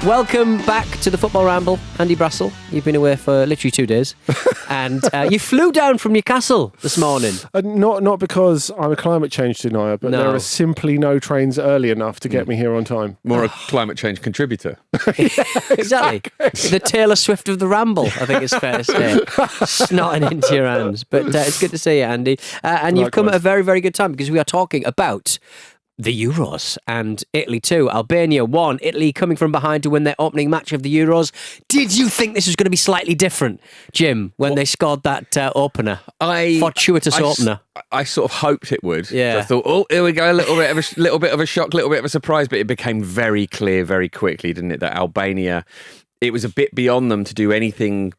Welcome back to the Football Ramble. Andy Brassel, you've been away for literally 2 days. And you flew down from Newcastle this morning. Not because I'm a climate change denier, but there are simply no trains early enough to get me here on time. More a climate change contributor. Exactly. The Taylor Swift of the Ramble, I think it's fair to say. Snotting into your hands. But it's good to see you, Andy. And you've come at a very, very good time because we are talking about the Euros and Italy too. Albania won. Italy coming from behind to win their opening match of the Euros. Did you think this was going to be slightly different, Jim, when they scored that opener? Fortuitous opener. I sort of hoped it would. Yeah. So I thought, oh, here we go, a little bit of a shock, a little bit of a surprise, but it became very clear very quickly, didn't it, that Albania, it was a bit beyond them to do anything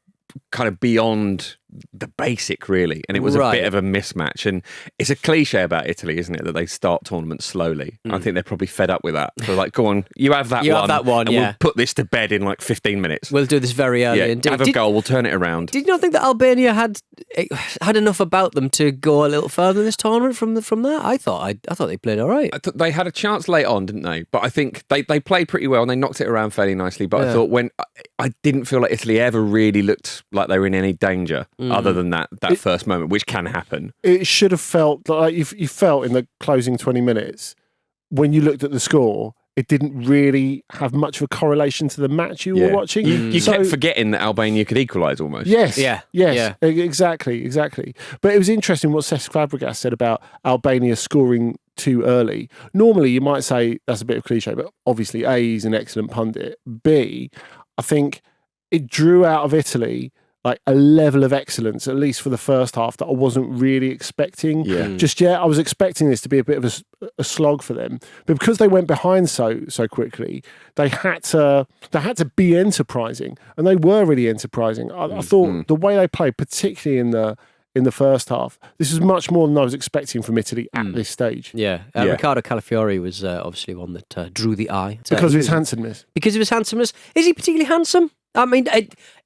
kind of beyond the basic, really, and it was a bit of a mismatch. And it's a cliche about Italy, isn't it, that they start tournaments slowly. I think they're probably fed up with that. They're like, go on, you have that one, and we'll put this to bed in like 15 minutes. We'll do this very early. Yeah, have a goal, we'll turn it around. Did you not think that Albania had enough about them to go a little further in this tournament from that? I thought they played all right. They had a chance late on, didn't they? But I think they played pretty well and they knocked it around fairly nicely. But I thought I didn't feel like Italy ever really looked like they were in any danger other than that first moment, which can happen. It should have felt like you felt in the closing 20 minutes when you looked at the score, it didn't really have much of a correlation to the match you were watching. You kept forgetting that Albania could equalise almost. Yes. Exactly. But it was interesting what Cesc Fabregas said about Albania scoring too early. Normally, you might say that's a bit of cliche, but obviously, A, he's an excellent pundit. B, I think it drew out of Italy like a level of excellence, at least for the first half, that I wasn't really expecting just yet. I was expecting this to be a bit of a slog for them, but because they went behind so quickly, they had to be enterprising, and they were really enterprising. I thought the way they played, particularly in the first half, this was much more than I was expecting from Italy at this stage. Riccardo Calafiori was obviously one that drew the eye. Because of his handsomeness. Because of his handsomeness. Is he particularly handsome? I mean,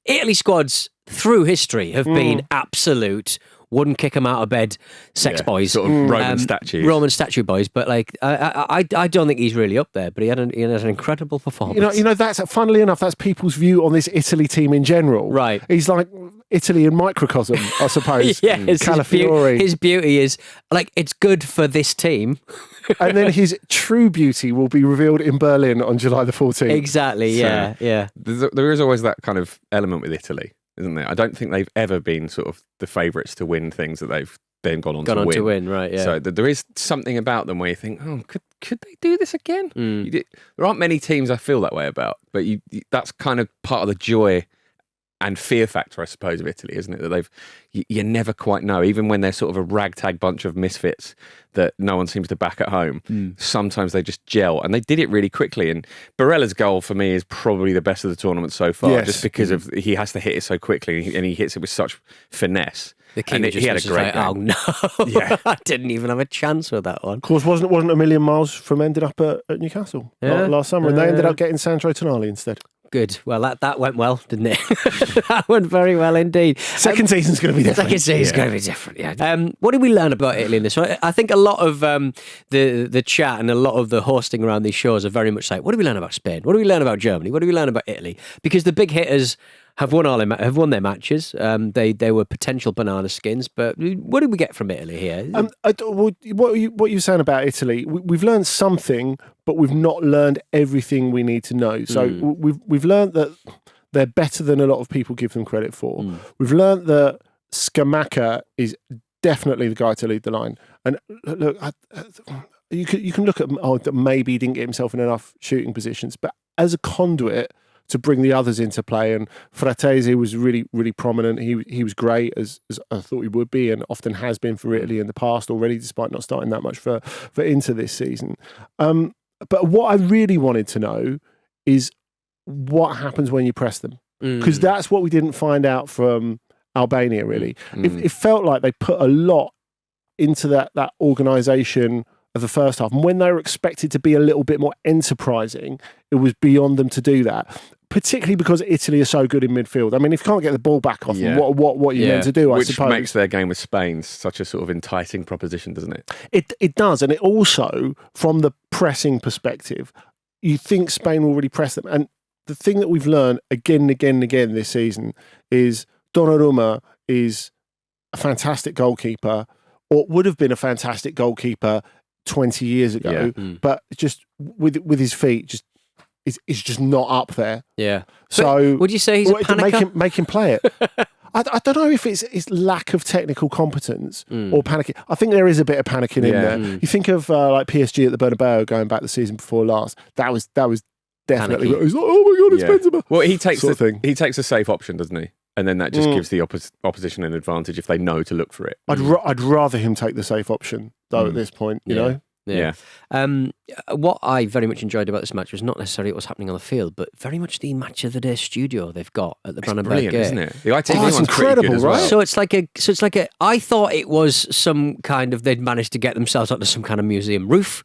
Italy squads through history have been absolute wouldn't kick them out of bed sex boys. Sort of Roman statues. Roman statue boys. But like, I don't think he's really up there, but he had an incredible performance. You know, that's, funnily enough, that's people's view on this Italy team in general. Right. He's like Italy in microcosm, I suppose. Yes, Calafiori. His beauty is, like, it's good for this team. And then his true beauty will be revealed in Berlin on July the 14th. Exactly, yeah. There is always that kind of element with Italy, isn't there? I don't think they've ever been sort of the favourites to win things that they've then gone on to win. Right, yeah. So there is something about them where you think, oh, could they do this again? There aren't many teams I feel that way about, but that's kind of part of the joy and fear factor, I suppose, of Italy, isn't it? That you never quite know, even when they're sort of a ragtag bunch of misfits that no one seems to back at home. Sometimes they just gel, and they did it really quickly. And Barella's goal for me is probably the best of the tournament so far, just because of he has to hit it so quickly, and he hits it with such finesse. The king he had a great game. Oh no! I didn't even have a chance with that one. Of course, wasn't a million miles from ended up at Newcastle last summer, and they ended up getting Sandro Tonali instead. Good. Well, that went well, didn't it? That went very well indeed. Second season's going to be different. Second season's going to be different, yeah. What did we learn about Italy in this one? I think a lot of the chat and a lot of the hosting around these shows are very much like, what did we learn about Spain? What did we learn about Germany? What did we learn about Italy? Because the big hitters have won their matches. They were potential banana skins, but what did we get from Italy here? What you're saying about Italy, we've learned something, but we've not learned everything we need to know. So we've learned that they're better than a lot of people give them credit for. We've learned that Scamacca is definitely the guy to lead the line. And look, you can look at maybe he didn't get himself in enough shooting positions, but as a conduit to bring the others into play, and Fratesi was really, really prominent. He was great, as I thought he would be, and often has been for Italy in the past already, despite not starting that much for Inter this season. But what I really wanted to know is what happens when you press them, because that's what we didn't find out from Albania, really. It felt like they put a lot into that organisation of the first half, and when they were expected to be a little bit more enterprising, it was beyond them to do that, particularly because Italy are so good in midfield. I mean, if you can't get the ball back off them, what are you meant to do, I suppose? Which makes their game with Spain such a sort of enticing proposition, doesn't it? It does, and it also, from the pressing perspective, you think Spain will really press them, and the thing that we've learned again and again and again this season is Donnarumma is a fantastic goalkeeper, or would have been a fantastic goalkeeper 20 years ago, but just with his feet, just is just not up there. Yeah. So would you say he's a panicker? Make him play it. I don't know if it's lack of technical competence or panicking. I think there is a bit of panicking in there. You think of like PSG at the Bernabeu going back the season before last. That was definitely. He's like, oh my god, it's Benzema. Well, he takes a safe option, doesn't he? And then that just gives the opposition an advantage if they know to look for it. I'd rather him take the safe option though at this point. You know. Yeah. What I very much enjoyed about this match was not necessarily what was happening on the field, but very much the match of the day studio they've got at the Brandenburg Gate, isn't it? The ITV one's incredible, pretty good as right? well. So it's like a. I thought it was some kind of they'd managed to get themselves onto some kind of museum roof,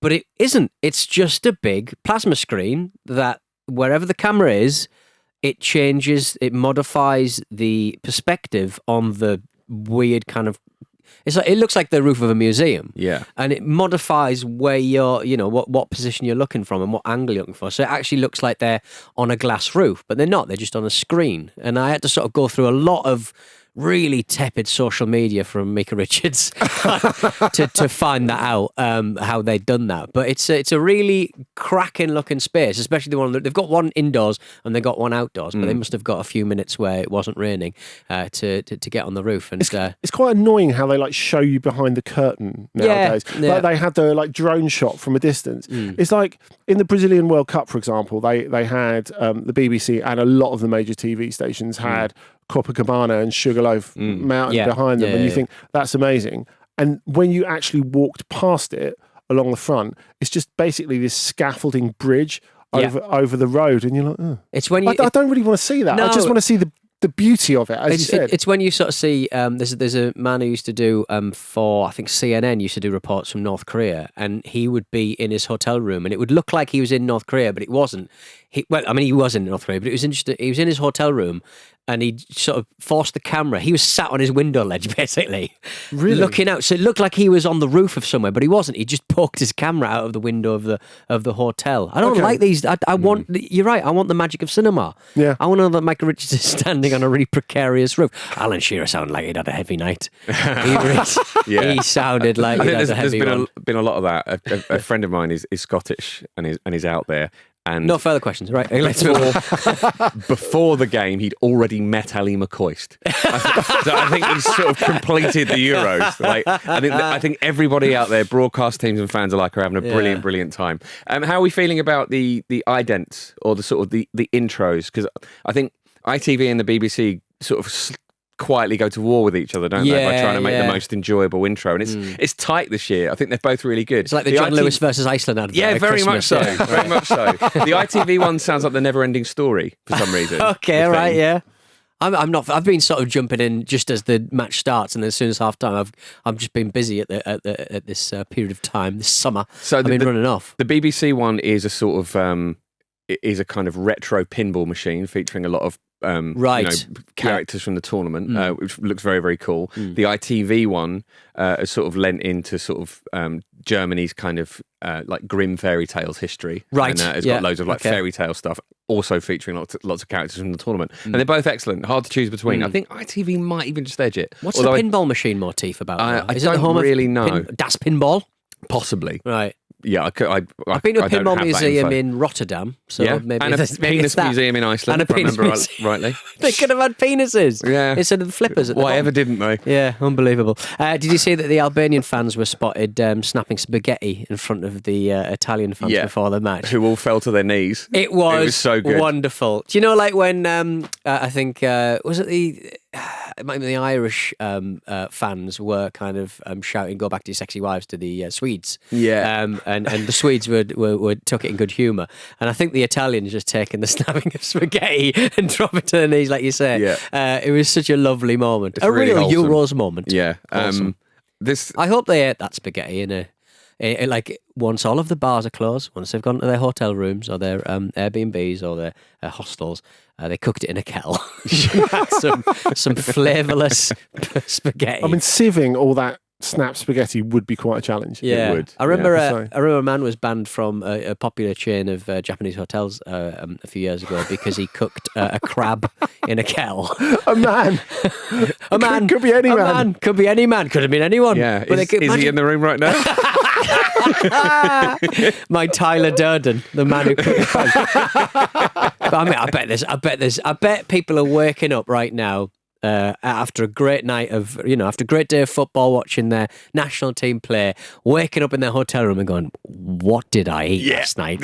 but it isn't. It's just a big plasma screen that wherever the camera is, it changes, it modifies the perspective on the weird kind of. It's like, it looks like the roof of a museum. Yeah. And it modifies where you're, what position you're looking from and what angle you're looking for. So it actually looks like they're on a glass roof, but they're not. They're just on a screen. And I had to sort of go through a lot of really tepid social media from Mika Richards to find that out, how they'd done that. But it's a really cracking looking space, especially the one that they've got one indoors and they've got one outdoors, but they must have got a few minutes where it wasn't raining to get on the roof. And it's quite annoying how they like show you behind the curtain nowadays. Yeah. Like they had the like drone shot from a distance. It's like in the Brazilian World Cup, for example, they had the BBC and a lot of the major TV stations had Copacabana and Sugarloaf Mountain behind them, and you think that's amazing. And when you actually walked past it along the front, it's just basically this scaffolding bridge over the road, and you're like, oh. It's when you. I don't really want to see that. No, I just want to see the beauty of it, as you said. It's when you sort of see, there's a man who used to do, for, I think CNN used to do reports from North Korea, and he would be in his hotel room, and it would look like he was in North Korea, but it wasn't. He was in North Korea, but it was interesting. He was in his hotel room, and he sort of forced the camera. He was sat on his window ledge, basically, looking out. So it looked like he was on the roof of somewhere, but he wasn't. He just poked his camera out of the window of the hotel. I don't like these. I want. You're right. I want the magic of cinema. Yeah. I want to know that Michael Richards is standing on a really precarious roof. Alan Shearer sounded like he'd had a heavy night. He sounded like he'd had a heavy one. There's been a lot of that. A friend of mine is Scottish and is out there. And no further questions, right? Let's move on. Before the game, he'd already met Ali McCoist. I think he's sort of completed the Euros. Like, I think everybody out there, broadcast teams and fans alike, are having a brilliant time. How are we feeling about the idents or the sort of the intros? Because I think ITV and the BBC sort of quietly go to war with each other, don't they? By trying to make the most enjoyable intro, and it's tight this year. I think they're both really good. It's like the John Lewis versus Iceland advert. Yeah, very much so. Very much so. The ITV one sounds like the never-ending story for some reason. Okay, right, yeah. I'm not. I've been sort of jumping in just as the match starts, and as soon as half time, I've just been busy at this period of time this summer. So I've been running off. The BBC one is a sort of is a kind of retro pinball machine featuring a lot of characters from the tournament, which looks very, very cool. The ITV one has sort of lent into sort of Germany's kind of like grim fairy tales history. Right. And it's got loads of like fairy tale stuff, also featuring lots of characters from the tournament. And they're both excellent, hard to choose between. I think ITV might even just edge it. What's the pinball machine motif about? I don't really know. Das Pinball? Possibly. Right. Yeah, I've been to a pinball museum in Rotterdam, so maybe and a penis museum in Iceland, if I remember rightly. They could have had penises instead of the flippers. Why ever didn't they? Yeah, unbelievable. Did you see that the Albanian fans were spotted snapping spaghetti in front of the Italian fans before the match? Who all fell to their knees. It was so good. Wonderful. Do you know, like when I think was it it might be the Irish fans were kind of shouting "Go back to your sexy wives" to the Swedes. Yeah. And the Swedes took it in good humour, and I think the Italians just taking the snapping of spaghetti and drop it to their knees, like you say. Yeah. It was such a lovely moment, it's a really real wholesome. Euros moment. Yeah. Awesome. I hope they ate that spaghetti in like once all of the bars are closed, once they've gone to their hotel rooms or their Airbnbs or their hostels, they cooked it in a kettle. Had some flavourless spaghetti. I mean, sieving all that snap spaghetti would be quite a challenge. Yeah, It would. I remember. Yeah. I remember a man was banned from a popular chain of Japanese hotels a few years ago because he cooked a crab in a kettle. A man. A man Could be any a man. Could be any man. Could have been anyone. Yeah. But Is he in the room right now? My Tyler Durden, the man who cooked the crab. But I mean, I bet people are waking up right now. After a great night of, after a great day of football, watching their national team play, waking up in their hotel room and going, what did I eat last night?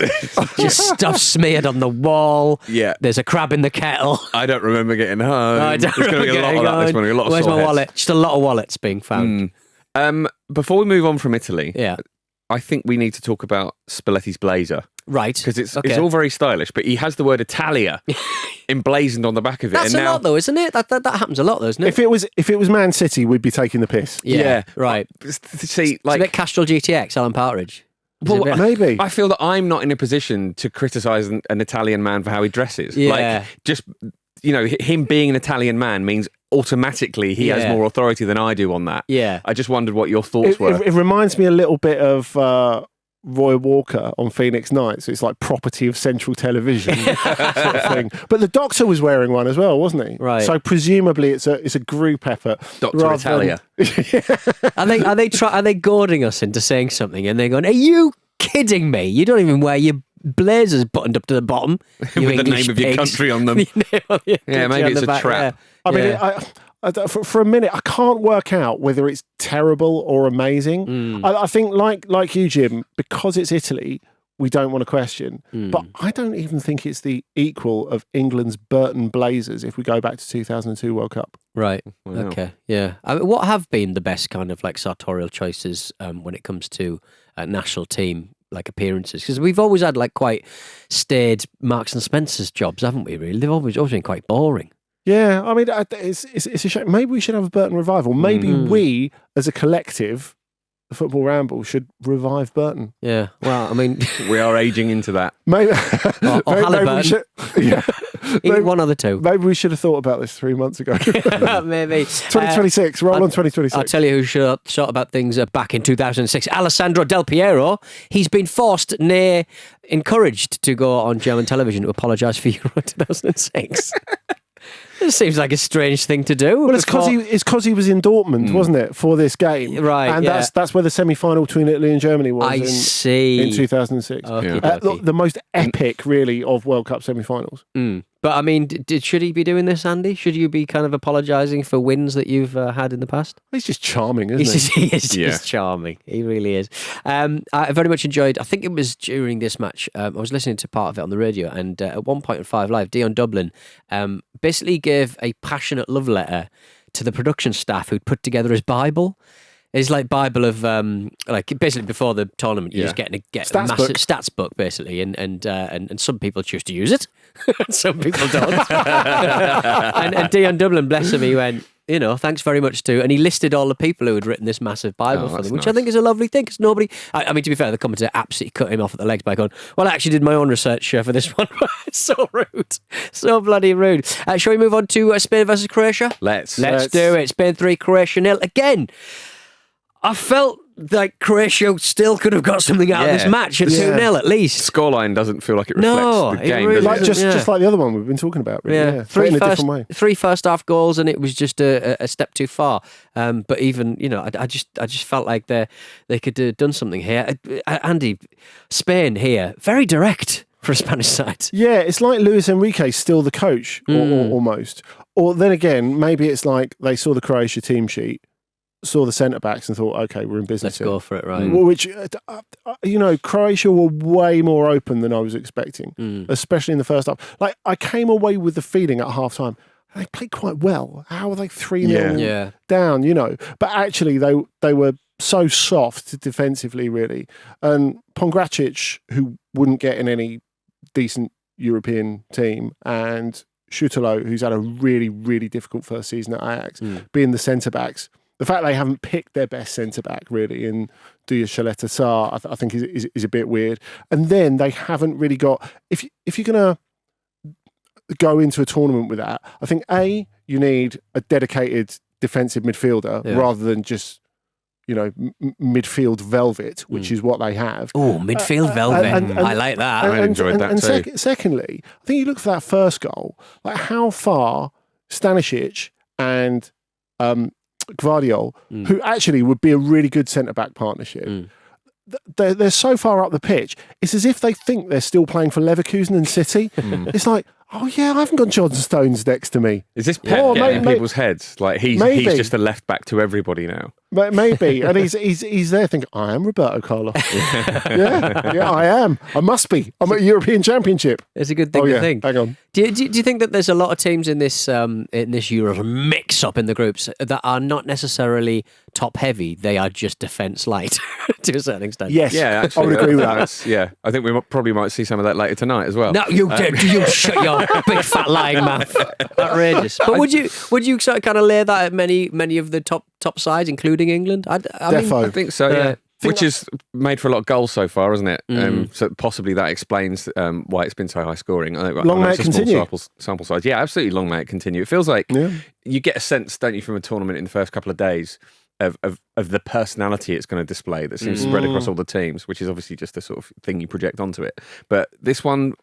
Just stuff smeared on the wall. Yeah. There's a crab in the kettle. I don't remember getting home. I don't There's going to be a lot of that. There's going to be a lot of Where's sore my heads. wallet? Just a lot of wallets being found. Before we move on from Italy, Yeah. I think we need to talk about Spalletti's blazer. Right. Because it's Okay. all very stylish, but he has the word Italia emblazoned on the back of it. That's and a now, lot, though, isn't it? That happens a lot, though, isn't it? If it was Man City, we'd be taking the piss. Yeah, right. See, It's a bit Castrol GTX, Alan Partridge. It's a Well, bit- Maybe. I feel that I'm not in a position to criticise an Italian man for how he dresses. Yeah. Like, just, him being an Italian man means automatically he has Yeah. more authority than I do on that. Yeah. I just wondered what your thoughts were. It reminds me a little bit of Roy Walker on Phoenix Nights. It's like property of central television sort of thing. But the Doctor was wearing one as well, wasn't he? Right. So presumably it's a group effort. Dr. rather Italia. Are they goading us into saying something? And they're going, "Are you kidding me? You don't even wear your blazers buttoned up to the bottom. You With the English name of your pigs." country on them. Yeah, maybe it's a trap. I mean, Yeah. for a minute, I can't work out whether it's terrible or amazing. Mm. I think, like you, Jim, because it's Italy, we don't want to question. Mm. But I don't even think it's the equal of England's Burton Blazers if we go back to 2002 World Cup. Right. Wow. Okay. Yeah. I mean, what have been the best kind of like sartorial choices when it comes to national team like appearances? Because we've always had like quite staid Marks and Spencer's jobs, haven't we? Really, they've always been quite boring. Yeah, I mean, it's a shame. Maybe we should have a Burton revival. Maybe we, as a collective, the Football Ramble, should revive Burton. Yeah. Well, I mean, We are aging into that. Maybe, or maybe we Halliburton. should. Yeah, Either one of the two. maybe we should have thought about this 3 months ago. Maybe. 2026. Roll on 2026. I'll tell you who thought about things back in 2006. Alessandro Del Piero. He's been forced, nay, encouraged to go on German television to apologise for Euro 2006. It seems like a strange thing to do. Well, it's because he was in Dortmund, wasn't it, for this game? Right, and yeah. that's where the semi-final between Italy and Germany was. I see. In 2006. Okay, Yeah. okay. The most epic, really, of World Cup semi-finals. But I mean, should he be doing this, Andy? Should you be kind of apologising for wins that you've had in the past? He's just charming, isn't he? He is just charming. He really is. I very much enjoyed, I think it was during this match, I was listening to part of it on the radio, and at one point at 5 Live, Dion Dublin basically gave a passionate love letter to the production staff who'd put together his Bible. It's like Bible of like basically before the tournament, you just get a Stats massive book. stats book basically, and some people choose to use it, and some people don't. and Dion Dublin, bless him, he went, thanks very much to, and he listed all the people who had written this massive Bible for that's them, which I nice. think is a lovely thing because nobody. I mean, to be fair, the commentator absolutely cut him off at the legs by going, "Well, I actually did my own research for this one." It's so rude, so bloody rude. Shall we move on to Spain versus Croatia? Let's do it. Spain 3, Croatia 0 again. I felt like Croatia still could have got something out of this Yeah. match at 2-0 at least. Scoreline doesn't feel like it reflects No, the it game, really does it? doesn't. Just like the other one we've been talking about, really. Yeah. But in a different way. Three first half goals, and it was just a step too far. But even I just felt like they could have done something here. Andy, Spain here, very direct for a Spanish side. Yeah, it's like Luis Enrique's still the coach, or almost. Or then again, maybe it's like they saw the Croatia team sheet, saw the centre-backs and thought, okay, we're in business Let's here. go for it, right? Which, Croatia were way more open than I was expecting, especially in the first half. Like, I came away with the feeling at half-time, they played quite well. How are they 3-0 down, But actually, they were so soft defensively, really. And Pongracic, who wouldn't get in any decent European team, and Schutelo, who's had a really, really difficult first season at Ajax, being the centre-backs, the fact they haven't picked their best centre-back, really, in Duya Shaleta Sarr, I think is a bit weird. And then they haven't really got... If you're going to go into a tournament with that, I think, A, you need a dedicated defensive midfielder rather than just, midfield velvet, which is what they have. Oh, midfield velvet. I like that. I enjoyed that too. Secondly, I think you look for that first goal, like how far Stanisic and Gvardiol, who actually would be a really good centre-back partnership, they're so far up the pitch, it's as if they think they're still playing for Leverkusen and City. It's like, oh yeah, I haven't got John Stones next to me. Is this Pep getting in people's heads? Like he's just a left back to everybody now. Maybe, and he's there thinking, I am Roberto Carlos. yeah, I am. I must be. I'm at a European Championship. It's a good thing to think. Hang on. Do you think that there's a lot of teams in this Euro mix up in the groups that are not necessarily top heavy? They are just defence light to a certain extent. Yes, yeah, actually, I would agree with that. Yeah, I think we probably might see some of that later tonight as well. No, you shut your big fat lying mouth. Outrageous. But would you sort of kind of lay that at many of the top sides, including England? I think so. Yeah. Which has made for a lot of goals so far, hasn't it? So possibly that explains why it's been so high scoring. Long may it continue. Sample size. Yeah, absolutely. Long may it continue. It feels like you get a sense, don't you, from a tournament in the first couple of days of the personality it's going to display that seems spread across all the teams, which is obviously just the sort of thing you project onto it. But this one,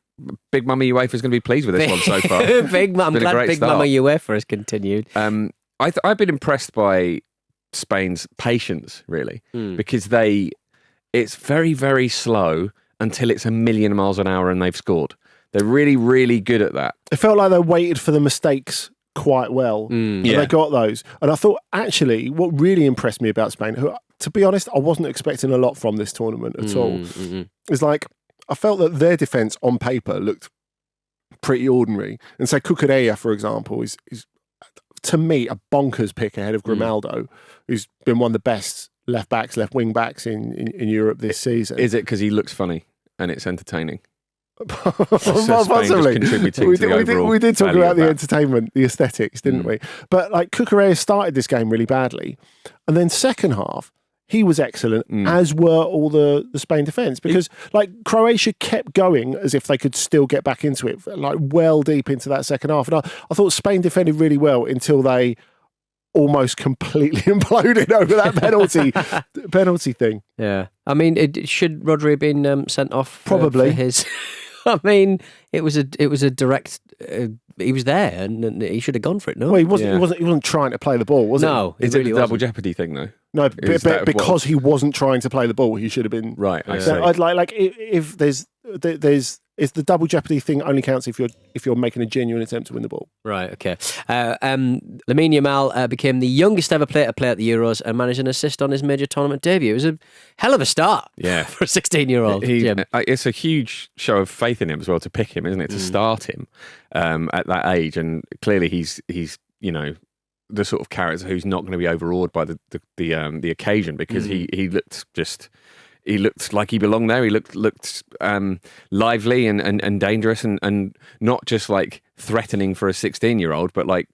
Big Mama UEFA is going to be pleased with this one so far. I'm glad Big Mama UEFA has continued. I've been impressed by Spain's patience, really, because it's very, very slow until it's a million miles an hour and they've scored. They're really, really good at that. It felt like they waited for the mistakes quite well, and they got those. And I thought, actually, what really impressed me about Spain, who, to be honest, I wasn't expecting a lot from this tournament at all, is like, I felt that their defence on paper looked pretty ordinary. And so Cucurella, for example, is to me a bonkers pick ahead of Grimaldo, who's been one of the best left backs, left wing backs in Europe this season. Is it because he looks funny and it's entertaining? Possibly. We did talk about the entertainment, the aesthetics, didn't we? But like Cucurella started this game really badly, and then second half he was excellent, as were all the Spain defence, because like Croatia kept going as if they could still get back into it, like well deep into that second half. And I thought Spain defended really well until they almost completely imploded over that penalty thing. Yeah, I mean, should Rodri have been sent off? Probably for his. I mean, it was a direct. He was there, and he should have gone for it. No, well, he wasn't trying to play the ball, was he? No, is really it the double jeopardy thing though? No, because he wasn't trying to play the ball, he should have been right. I'd like if there's the double jeopardy thing only counts if you're making a genuine attempt to win the ball. Right. Okay. Lamine Yamal became the youngest ever player to play at the Euros and managed an assist on his major tournament debut. It was a hell of a start. Yeah, for a 16-year-old. It's a huge show of faith in him as well to pick him, isn't it? To start him at that age, and clearly he's the sort of character who's not going to be overawed by the occasion, because he looked like he belonged there. He looked lively and dangerous and not just like threatening for a 16-year-old, but like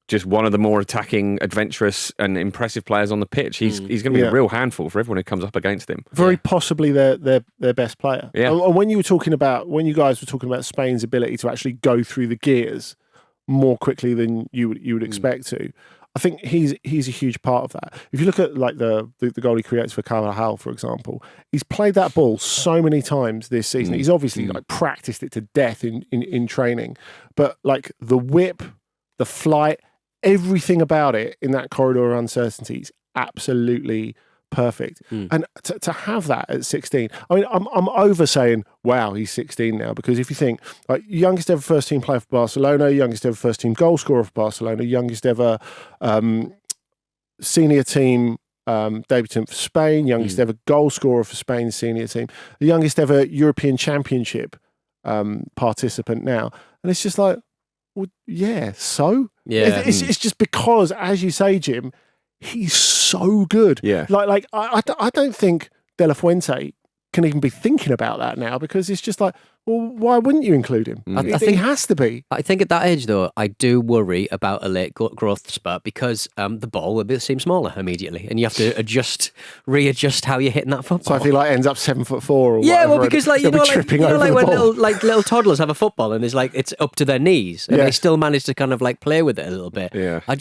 just one of the more attacking, adventurous and impressive players on the pitch. He's going to be a real handful for everyone who comes up against him. Very possibly their best player. Yeah. And when you guys were talking about Spain's ability to actually go through the gears more quickly than you would expect to, I think he's a huge part of that. If you look at like the goal he creates for Campbell, for example, he's played that ball so many times this season. He's obviously like practiced it to death in training, but like the whip, the flight, everything about it in that corridor of uncertainty is absolutely perfect. And to have that at 16, I mean, I'm over saying, wow, he's 16 now, because if you think, like, youngest ever first team player for Barcelona, youngest ever first team goal scorer for Barcelona, youngest ever senior team debutant for Spain, youngest ever goal scorer for Spain's senior team, the youngest ever European Championship participant now. And it's just like, well, yeah, so? Yeah. It's just because, as you say, Jim, he's so good. Yeah. Like I don't think De La Fuente can even be thinking about that now, because it's just like, well, why wouldn't you include him? I think he has to be. I think at that age, though, I do worry about a late growth spurt, because the ball will seem smaller immediately, and you have to readjust how you're hitting that football. So if he like ends up 7'4" or yeah, whatever, well, because like when little toddlers have a football and it's up to their knees, and they still manage to kind of like play with it a little bit. Yeah, I'm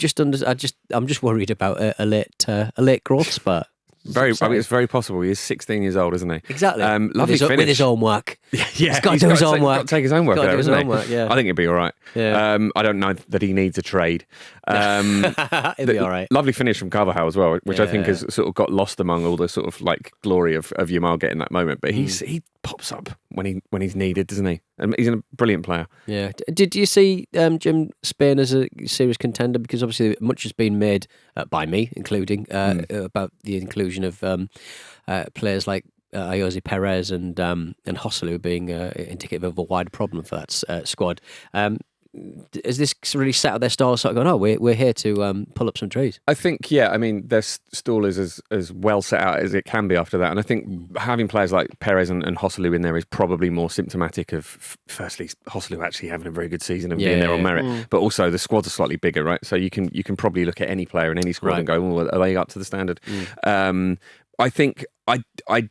just worried about a late growth spurt. I mean, it's very possible. He's 16 years old, isn't he? Exactly. Lovely finish. With his homework. Yeah, he's got to do his homework. Got to take his homework out, his hasn't he? homework, yeah. I think he'll be all right. Yeah. I don't know that he needs a trade. He'll be all right. Lovely finish from Carvajal as well, which I think has sort of got lost among all the sort of like glory of Yamal getting that moment. But he pops up when he's needed, doesn't he? And he's a brilliant player. Yeah. Did you see Jim, Spain as a serious contender? Because obviously much has been made by me, including about the inclusion of players like Ayoze Perez and Joselu being indicative of a wider problem for that squad. Has this really set out their stall, sort of going, we're here to pull up some trees? I think, I mean, their stall is as well set out as it can be after that. And I think having players like Perez and Joselu in there is probably more symptomatic of, firstly, Joselu actually having a very good season and being there on merit. But also the squads are slightly bigger, right? So you can probably look at any player in any squad and go, are they up to the standard? I think, I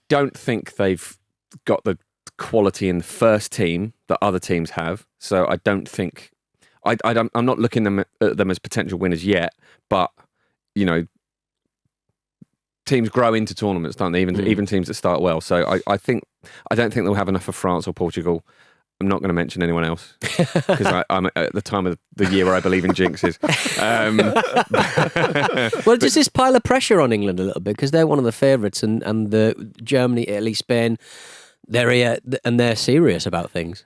don't think they've got the quality in the first team that other teams have. So I don't think I'm not looking at them as potential winners yet. But teams grow into tournaments, don't they? Even teams that start well. So I don't think they'll have enough for France or Portugal. I'm not going to mention anyone else because I'm at the time of the year where I believe in jinxes. Well, does this pile of pressure on England a little bit because they're one of the favourites, and the Germany, Italy, Spain, they're here and they're serious about things?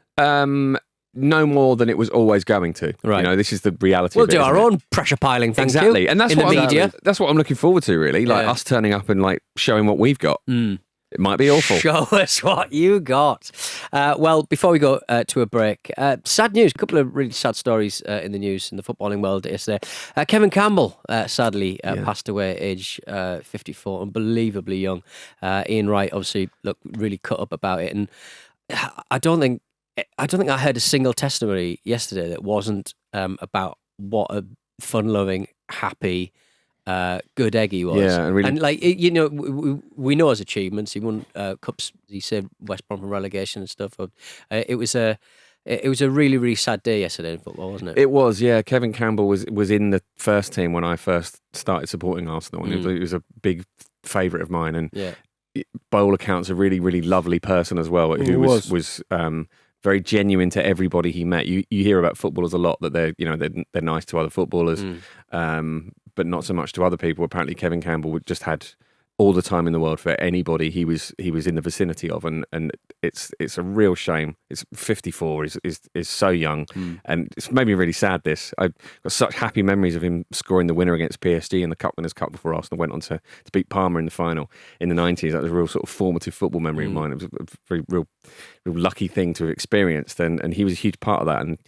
No more than it was always going to. Right. This is the reality. We'll of it, do our isn't own pressure piling. Thank exactly, you. and that's in what the media. That's what I'm looking forward to. Really, like us turning up and like showing what we've got. It might be awful. Show us what you got. Well, before we go to a break, sad news. A couple of really sad stories in the news in the footballing world yesterday. Kevin Campbell sadly passed away at age 54, unbelievably young. Ian Wright obviously really cut up about it, and I don't think I heard a single testimony yesterday that wasn't about what a fun-loving, happy, good egg he was. Yeah, and really, and we know his achievements. He won cups. He saved West Brom from relegation and stuff. It was a really, really sad day yesterday in football, wasn't it? It was, yeah. Kevin Campbell was in the first team when I first started supporting Arsenal, and he was a big favourite of mine. And by all accounts, a really, really lovely person as well, who was very genuine to everybody he met. You hear about footballers a lot that they're nice to other footballers, but not so much to other people. Apparently, Kevin Campbell just had all the time in the world for anybody he was in the vicinity of, and it's a real shame. It's 54 is so young, and it's made me really sad. I've got such happy memories of him scoring the winner against PSG in the Cup Winners' Cup before Arsenal went on to beat Parma in the final in the 90s. That was a real sort of formative football memory of mine. It was a very real lucky thing to have experienced, and he was a huge part of that. And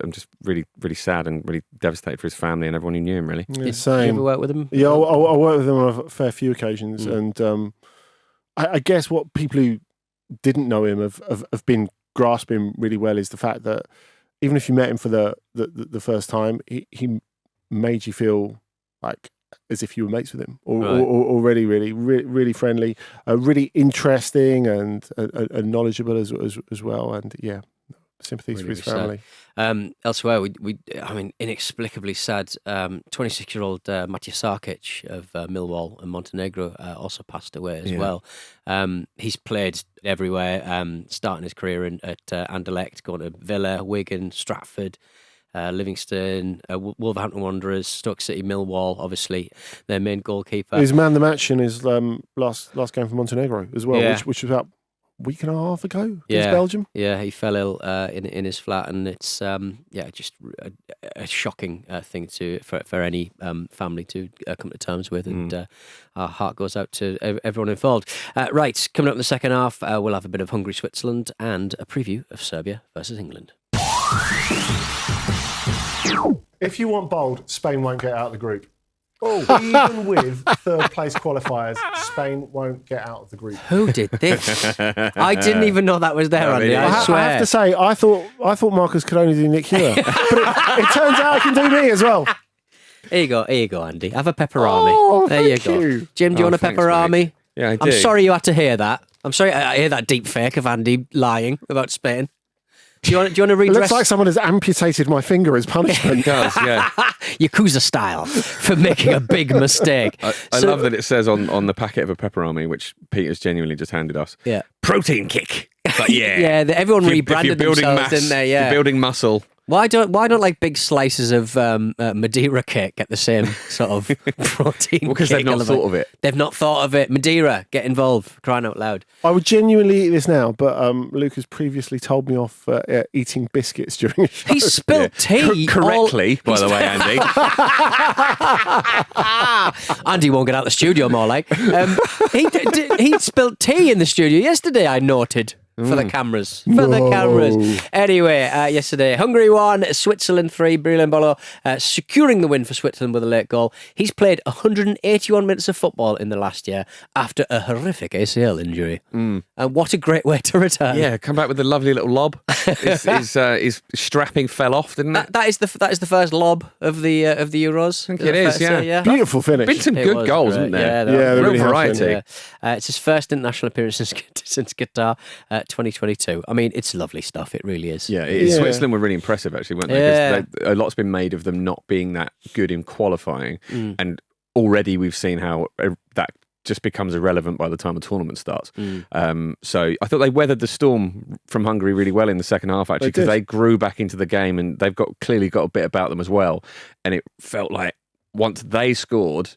I'm just really, really sad and really devastated for his family and everyone who knew him. Really, same. Did you ever work with him? Yeah, I worked with him on a fair few occasions, and I guess what people who didn't know him have been grasping really well is the fact that even if you met him for the first time, he made you feel like as if you were mates with him, or already really friendly, really interesting and knowledgeable as well. And sympathies for his family. Elsewhere, we inexplicably sad. 26-year-old Matija Sarkic of Millwall and Montenegro also passed away as well. He's played everywhere, starting his career at Anderlecht, going to Villa, Wigan, Stratford, Livingston, Wolverhampton Wanderers, Stoke City, Millwall, obviously their main goalkeeper. He was man of the match in his last game for Montenegro as well, which was about week and a half ago against Belgium. Yeah, he fell ill in his flat, and it's just a shocking thing for any family to come to terms with, and our heart goes out to everyone involved. Right, coming up in the second half, we'll have a bit of Hungary, Switzerland, and a preview of Serbia versus England. If you want bold, Spain won't get out of the group. Even with third place qualifiers, Spain won't get out of the group. Who did this? I didn't even know that was there, Andy. I swear. I have to say, I thought Marcus could only do Nick Hewer, but it turns out he can do me as well. Here you go, Andy. Have a pepperami. There you go. Jim, do you want a pepperami? Mate. Yeah, I do. I'm sorry you had to hear that. I'm sorry I hear that deep fake of Andy lying about Spain. Do you want to It redress? looks like someone has amputated my finger as punishment. It does, yeah. Yakuza style for making a big mistake. I love that it says on the packet of a pepperoni, which Peter's genuinely just handed us. Yeah. Protein kick. But yeah. Yeah, everyone If you're rebranded building themselves, didn't they? if Yeah. you're building muscle. Why don't like big slices of Madeira cake get the same sort of protein? Well, because cake they've not element? thought of it. They've not thought of it. Madeira, get involved. Crying out loud. I would genuinely eat this now, but Luke has previously told me off eating biscuits during a show. He spilled tea Correctly, by the way, Andy. Andy won't get out of the studio, more like. He spilled tea in the studio yesterday, I noted. For the cameras. Anyway, yesterday, Hungary won, Switzerland 3, Brillembolo securing the win for Switzerland with a late goal. He's played 181 minutes of football in the last year after a horrific ACL injury. And what a great way to return. Yeah, come back with a lovely little lob. His strapping fell off, didn't it? That is the first lob of the Euros. I think it is, yeah. Beautiful finish. Been some It good was goals, great. isn't there? Yeah, real really have variety. been, It's his first international appearance since Qatar 2022. I mean, it's lovely stuff. It really is. Yeah, Yeah. Switzerland were really impressive, actually, weren't they? Yeah. 'Cause a lot's been made of them not being that good in qualifying, and already we've seen how that just becomes irrelevant by the time the tournament starts. So I thought they weathered the storm from Hungary really well in the second half, actually, because they grew back into the game, and they've clearly got a bit about them as well. And it felt like once they scored,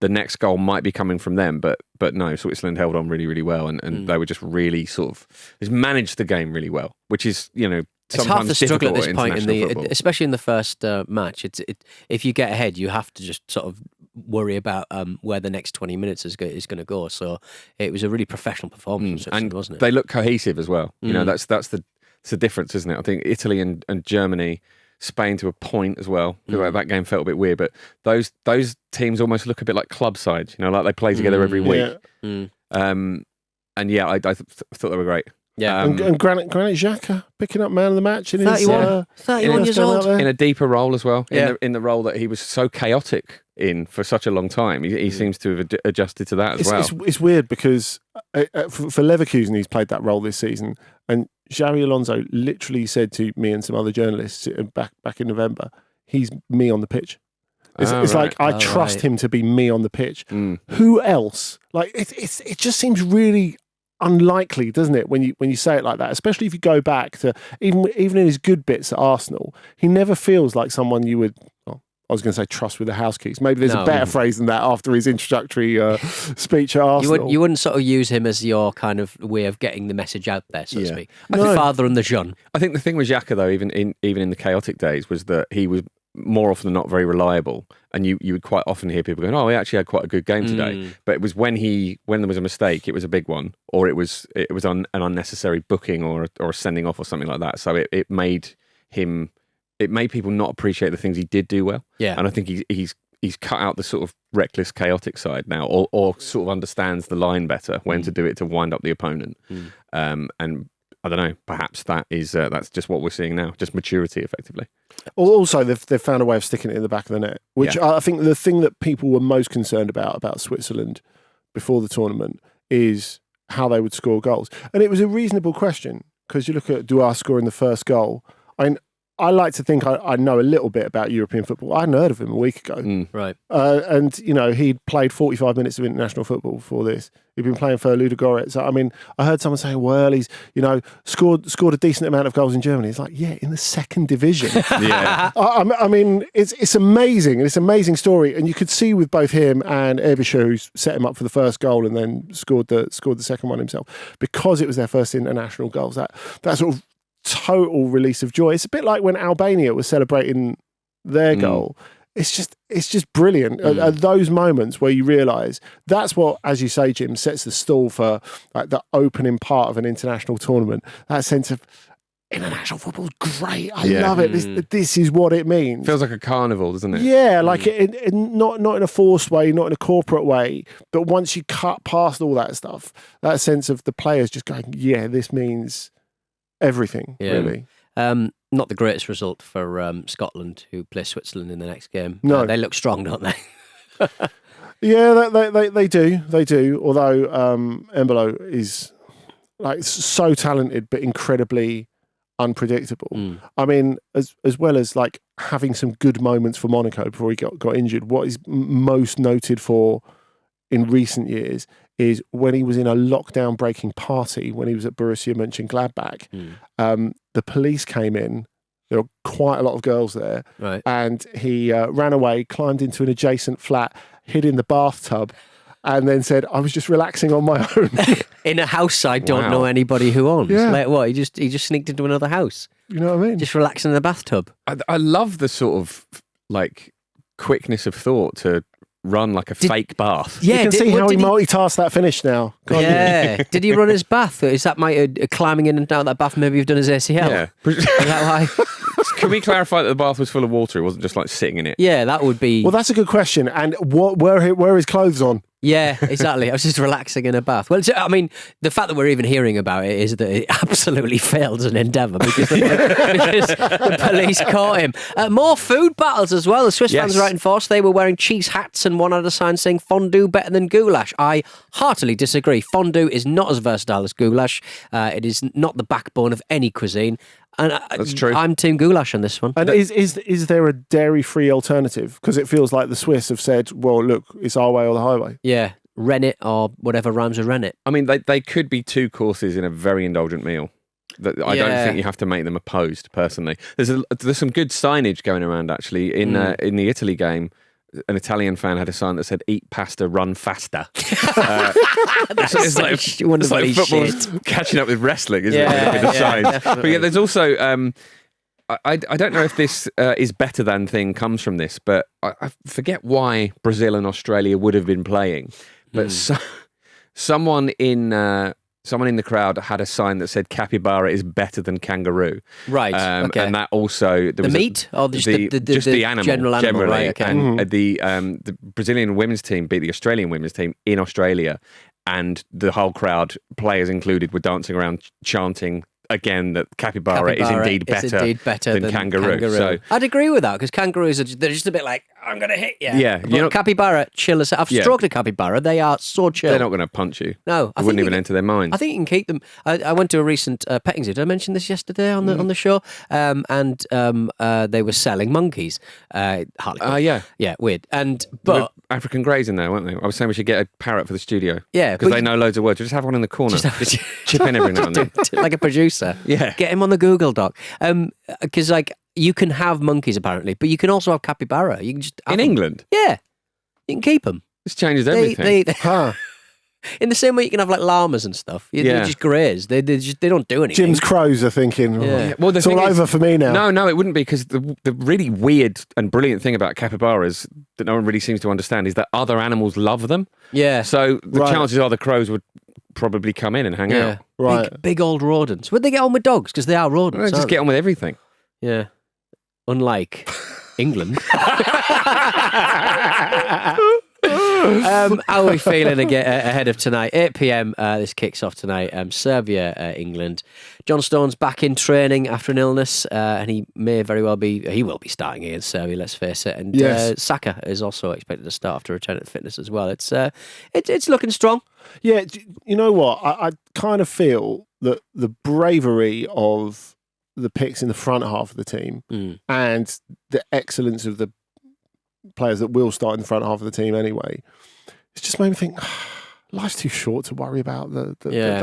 the next goal might be coming from them, but no, Switzerland held on really, really well, and they were just really just managed the game really well, which is, It's half sometimes the struggle at difficult this point international football. especially in the first match. If you get ahead, you have to just sort of worry about where the next 20 minutes is going to go. So it was a really professional performance, and wasn't it? they look cohesive as well. That's the difference, isn't it? I think Italy and Germany, Spain to a point as well. That game felt a bit weird, but those teams almost look a bit like club sides. Like they play together every week. And yeah, I thought they were great. Yeah, and Granit Xhaka picking up man of the match in 31 years old. In a deeper role as well. Yeah. In the role that he was so chaotic in for such a long time. He seems to have adjusted to that as well. It's weird because for Leverkusen, he's played that role this season, and Xabi Alonso literally said to me and some other journalists back in November, he's me on the pitch. It's like I trust him to be me on the pitch. Who else? Like it just seems really unlikely, doesn't it, when you say it like that? Especially if you go back to even in his good bits at Arsenal, he never feels like someone you would. I was going to say trust with the house keys. Maybe there's a better phrase than that after his introductory speech at Arsenal. You wouldn't sort of use him as your kind of way of getting the message out there, so to speak. The father and the Jean. I think the thing with Xhaka, though, even in the chaotic days, was that he was more often than not very reliable, and you would quite often hear people going, "Oh, he actually had quite a good game today." But it was when there was a mistake, it was a big one, or it was an unnecessary booking or a sending off or something like that. So it made people not appreciate the things he did do well. Yeah, and I think he's cut out the sort of reckless, chaotic side now, or sort of understands the line better when to do it to wind up the opponent. And I don't know, perhaps that's just what we're seeing now, just maturity, effectively. Also, they've found a way of sticking it in the back of the net, which I think the thing that people were most concerned about Switzerland before the tournament is how they would score goals. And it was a reasonable question, because you look at Duarte scoring the first goal. I like to think I know a little bit about European football. I hadn't heard of him a week ago. Right. And, he'd played 45 minutes of international football before this. He'd been playing for Ludogorets. I mean, I heard someone saying, well, he's, scored a decent amount of goals in Germany. It's like, yeah, in the second division. Yeah. I mean, it's amazing. And it's an amazing story. And you could see with both him and Erbischer, who set him up for the first goal and then scored the second one himself, because it was their first international goals. That sort of total release of joy. It's a bit like when Albania was celebrating their goal. It's just brilliant at those moments where you realise that's what, as you say, Jim, sets the stall for like the opening part of an international tournament. That sense of international football's great. I love it. This is what it means. Feels like a carnival, doesn't it? Yeah, like not in a forced way, not in a corporate way, but once you cut past all that stuff, that sense of the players just going, yeah, this means everything, really. Not the greatest result for Scotland, who play Switzerland in the next game. No. They look strong, don't they? Yeah, they do. Although Embolo is like so talented, but incredibly unpredictable. I mean, as well as like having some good moments for Monaco before he got injured, what he's most noted for in recent years is when he was in a lockdown breaking party when he was at Borussia Mönchengladbach. The police came in. There were quite a lot of girls there. Right. And he ran away, climbed into an adjacent flat, hid in the bathtub, and then said, I was just relaxing on my own. In a house I don't know anybody who owns. Yeah. Like what? He just sneaked into another house. You know what I mean? Just relaxing in the bathtub. I love the sort of like quickness of thought to run like a fake bath. Yeah, you can see how he multitasked that finish now. Yeah. Did he run his bath? Is that climbing in and out of that bath? Maybe you've done his ACL. Yeah. Is that why? Can we clarify that the bath was full of water? It wasn't just like sitting in it. Yeah, that would be. Well, that's a good question. And where his clothes on? Yeah, exactly. I was just relaxing in a bath. Well, I mean, the fact that we're even hearing about it is that it absolutely failed as an endeavour because the police caught him. More food battles as well. The Swiss fans are out in force. They were wearing cheese hats and one had a sign saying fondue better than goulash. I heartily disagree. Fondue is not as versatile as goulash. It is not the backbone of any cuisine. And that's true. I'm team goulash on this one. And is there a dairy-free alternative? Because it feels like the Swiss have said, well, look, it's our way or the highway. Yeah, rennet or whatever rhymes with rennet. I mean, they could be 2 courses in a very indulgent meal. I don't think you have to make them opposed, personally. There's some good signage going around, actually. In the Italy game, an Italian fan had a sign that said, eat pasta, run faster. It's like football's catching up with wrestling, isn't it? With the signs. But yeah, there's also... I don't know if this is better than thing comes from this, but I forget why Brazil and Australia would have been playing. But someone in the crowd had a sign that said capybara is better than kangaroo. Right. Okay. And that also the meat or just the animal, general animal, generally. right, okay. And the Brazilian women's team beat the Australian women's team in Australia, and the whole crowd, players included, were dancing around chanting again that capybara is indeed better than kangaroo. So I'd agree with that because kangaroos they're just a bit like, I'm going to hit you. Yeah, but capybara, chill as I've stroked a capybara. They are so chill. They're not going to punch you. No, it wouldn't even enter their minds. I think you can keep them. I went to a recent petting zoo. Did I mention this yesterday on the show? And they were selling monkeys. Harlequin. Yeah, weird. But African greys in there, weren't they? I was saying we should get a parrot for the studio. Yeah, because they know loads of words. Just have one in the corner. Just chip in every now and then, like a producer. Yeah, get him on the Google Doc. Because you can have monkeys apparently, but you can also have capybara. You can just in England. Yeah, you can keep them. This changes everything. In the same way you can have like llamas and stuff. They just graze. They don't do anything. Jim's crows are thinking, well, it's all over for me now. No, it wouldn't be, because the really weird and brilliant thing about capybaras that no one really seems to understand is that other animals love them. Yeah. So the chances are the crows would probably come in and hang out. Right. Big old rodents. Would they get on with dogs? Because they are rodents. They just get on with everything. Yeah. Unlike England. How are we feeling ahead of tonight? 8 p.m. This kicks off tonight. Serbia, England. John Stone's back in training after an illness, and he will be starting against Serbia. Let's face it. And Saka is also expected to start after returning to fitness as well. It's looking strong. Yeah, you know what? I kind of feel that the bravery of the picks in the front half of the team and the excellence of the players that will start in the front half of the team anyway, it's just made me think, life's too short to worry about the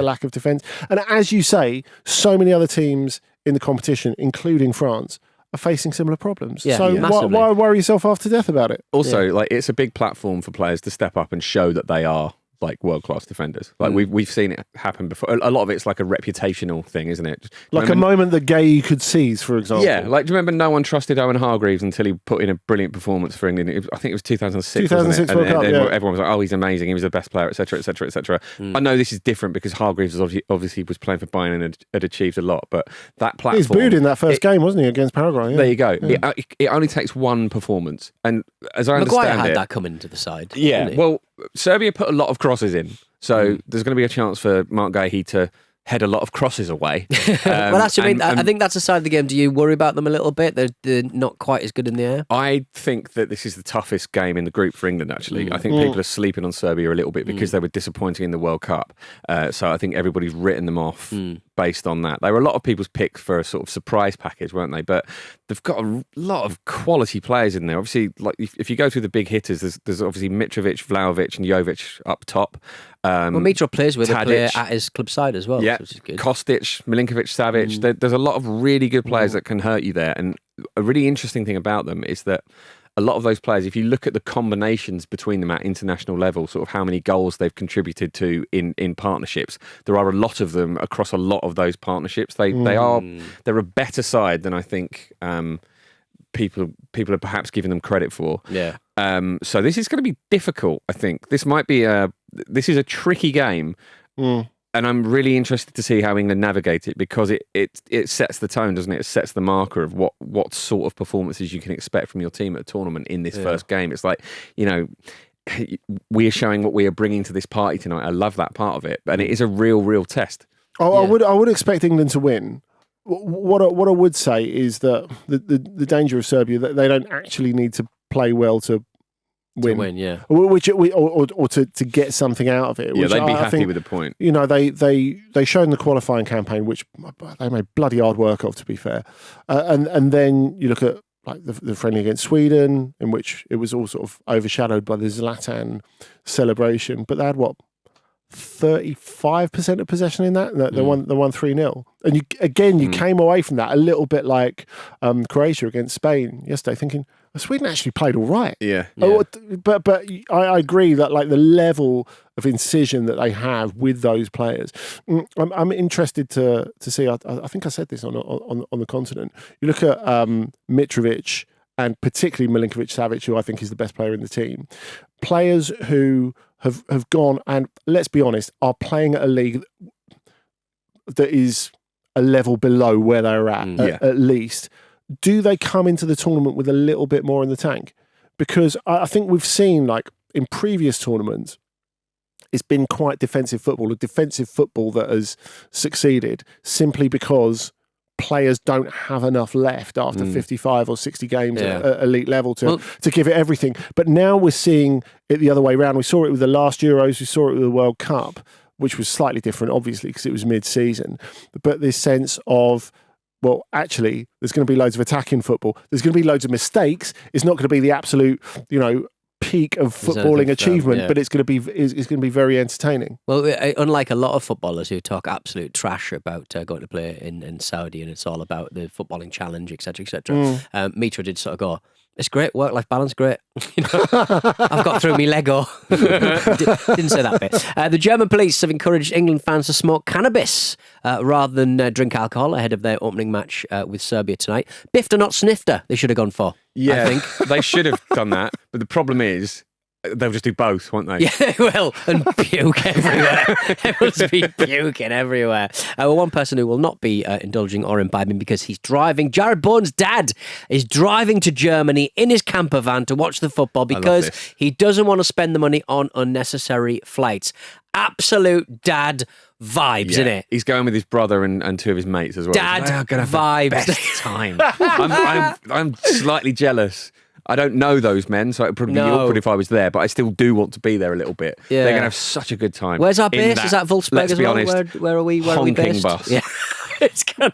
lack of defence. And as you say, so many other teams in the competition, including France, are facing similar problems. Yeah, so why worry yourself half to death about it? Also, it's a big platform for players to step up and show that they are like world-class defenders. Like we've seen it happen before. A lot of it's like a reputational thing, isn't it? Like a moment that Gay could seize, for example. Yeah, like do you remember no one trusted Owen Hargreaves until he put in a brilliant performance for England? I think it was 2006, wasn't it? World Cup, and everyone was like, oh, he's amazing, he was the best player, etc., etc., etc. I know this is different because Hargreaves obviously was playing for Bayern and had achieved a lot, but that platform... He was booed in that first game, wasn't he, against Paraguay? Yeah. There you go. Yeah. It only takes one performance, and as I understand Maguire had it... that coming into the side. Yeah, well, Serbia put a lot of crosses in. So there's going to be a chance for Mark Guehi to head a lot of crosses away. Well, that's what I mean. I think that's a side of the game. Do you worry about them a little bit? They're not quite as good in the air. I think that this is the toughest game in the group for England, actually. I think people are sleeping on Serbia a little bit because they were disappointing in the World Cup. So I think everybody's written them off based on that. They were a lot of people's picks for a sort of surprise package, weren't they? But they've got a lot of quality players in there. Obviously, like if you go through the big hitters, there's obviously Mitrovic, Vlahovic, and Jovic up top. Well, Mitro plays with a Tadic. player at his club side as well, Yeah, which is good. Kostic, Milinkovic, Savic. There's a lot of really good players that can hurt you there. And a really interesting thing about them is that a lot of those players, if you look at the combinations between them at international level, sort of how many goals they've contributed to in partnerships, there are a lot of them across a lot of those partnerships. They're a better side than I think people are perhaps giving them credit for. Yeah. So this is going to be difficult. I think this is a tricky game. And I'm really interested to see how England navigate it, because it sets the tone, doesn't it? It sets the marker of what sort of performances you can expect from your team at a tournament in this first game. It's like, we are showing what we are bringing to this party tonight. I love that part of it. And it is a real test. I would expect England to win. What I would say is that the danger of Serbia, that they don't actually need to play well to win, yeah. Or to get something out of it. Yeah, which they'd be I happy think, with the point. They showed in the qualifying campaign, which they made bloody hard work of, to be fair. And then you look at like the friendly against Sweden, in which it was all sort of overshadowed by the Zlatan celebration. But they had 35% of possession in that. They won 3-0. And you came away from that a little bit like Croatia against Spain yesterday, thinking, Sweden actually played all right. Yeah. But I agree that like the level of incision that they have with those players, I'm interested to see. I think I said this on the continent. You look at Mitrovic and particularly Milinkovic Savic, who I think is the best player in the team. Players who have gone and, let's be honest, are playing at a league that is a level below where they're at least. Do they come into the tournament with a little bit more in the tank? Because I think we've seen, like in previous tournaments, it's been quite defensive football, a defensive football that has succeeded simply because players don't have enough left after 55 or 60 games at elite level to give it everything. But now we're seeing it the other way around. We saw it with the last Euros, we saw it with the World Cup, which was slightly different, obviously, because it was mid-season. But this sense of, well, actually, there's going to be loads of attacking football. There's going to be loads of mistakes. It's not going to be the absolute, peak of footballing achievement, but it's going to be very entertaining. Well, unlike a lot of footballers who talk absolute trash about going to play in Saudi, and it's all about the footballing challenge, etc., etc. Mitra did sort of go, it's great, work-life balance, great. I've got through me Lego. Didn't say that bit. The German police have encouraged England fans to smoke cannabis rather than drink alcohol ahead of their opening match with Serbia tonight. Biffed not snifter, they should have gone for. Yeah, I think. They should have done that. But the problem is, they'll just do both, won't they? Yeah, they will. And puke everywhere. There will just be puking everywhere. One person who will not be indulging or imbibing because he's driving. Jared Bourne's dad is driving to Germany in his camper van to watch the football because he doesn't want to spend the money on unnecessary flights. Absolute dad vibes, isn't it? He's going with his brother and two of his mates as well. Dad vibes. Best time. I'm slightly jealous. I don't know those men, so it would probably be awkward if I was there, but I still do want to be there a little bit. Yeah. They're going to have such a good time. Where's our base? Is that Wolfsburg as well? Honest, where are we? Where are we based? Bus. Yeah. It's going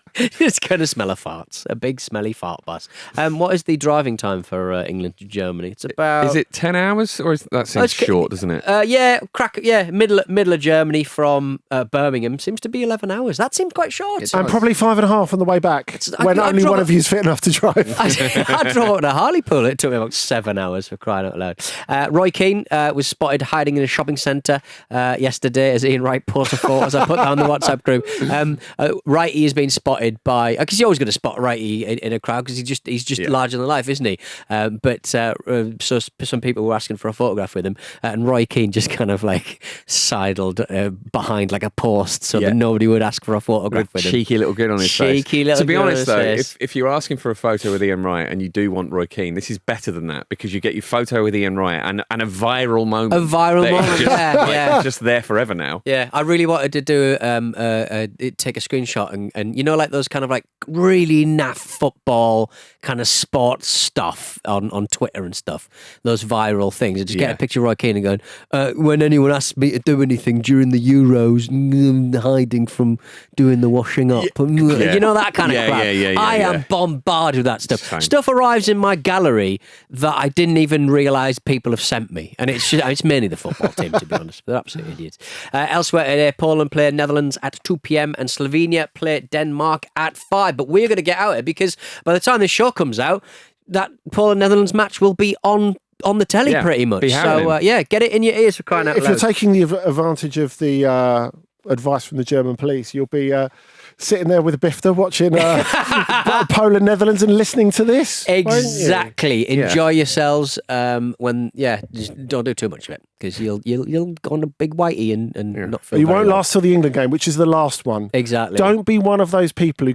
to smell of farts. A big smelly fart bus. What is the driving time for England to Germany? It's about... Is it 10 hours? Or that seems short, doesn't it? Middle of Germany from Birmingham seems to be 11 hours. That seems quite short. And probably 5.5 on the way back, when only one of you is fit enough to drive. I drove on a Harley-Pool. It took me about 7 hours, for crying out loud. Roy Keane was spotted hiding in a shopping centre yesterday, as Ian Wright posted a photo, as I put that on the WhatsApp group. Righty has been spotted by, because you're always going to spot Righty in a crowd because he's just larger than life, isn't he? So some people were asking for a photograph with him, and Roy Keane just kind of like sidled behind like a post so that nobody would ask for a photograph with him. Cheeky little grin on his face. To be honest though, if you're asking for a photo with Ian Wright and you do want Roy Keane, this is better than that, because you get your photo with Ian Wright and a viral moment. A viral moment, just there forever now. Yeah, I really wanted to do take a screenshot and you know, like those kind of like really naff football kind of sports stuff on Twitter and stuff, those viral things. I just get a picture of Roy Keane and going, when anyone asks me to do anything during the Euros, hiding from doing the washing up. You know, that kind of crap. I am bombarded with that stuff. Same. Stuff arrives in my gallery that I didn't even realise people have sent me. And it's mainly the football team, to be honest. They're absolute idiots. Elsewhere today, Poland play Netherlands at 2 p.m. and Slovenia play Denmark at 5. But we're going to get out of it because by the time this show comes out, that Poland-Netherlands match will be on the telly pretty much. So, get it in your ears for crying out loud. If you're taking the advantage of the advice from the German police, you'll be sitting there with a bifter watching Poland, Netherlands and listening to this. Exactly. Enjoy yourselves when, just don't do too much of it because you'll go on a big whitey and not feel You won't well. last till the England game, which is the last one. Exactly. Don't be one of those people who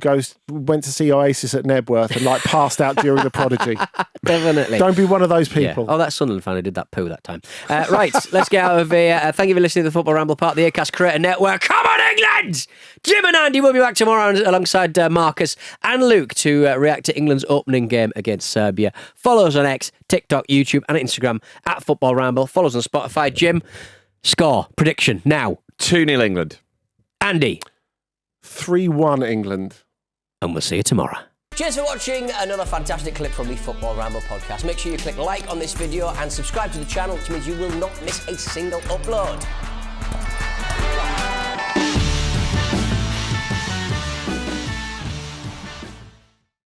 went to see Oasis at Nebworth and like passed out during the Prodigy. Definitely. Don't be one of those people. Oh, that Sunderland fan who did that poo that time. Right, let's get out of here. Thank you for listening to the Football Ramble, part of the Acast Creator Network. Come on, England! Jim and Andy will be back tomorrow alongside Marcus and Luke to react to England's opening game against Serbia. Follow us on X, TikTok, YouTube and Instagram at Football Ramble. Follow us on Spotify. Jim, score, prediction, now. 2-0 England. Andy. 3-1 England. And we'll see you tomorrow. Cheers for watching another fantastic clip from the Football Ramble podcast. Make sure you click like on this video and subscribe to the channel, which means you will not miss a single upload.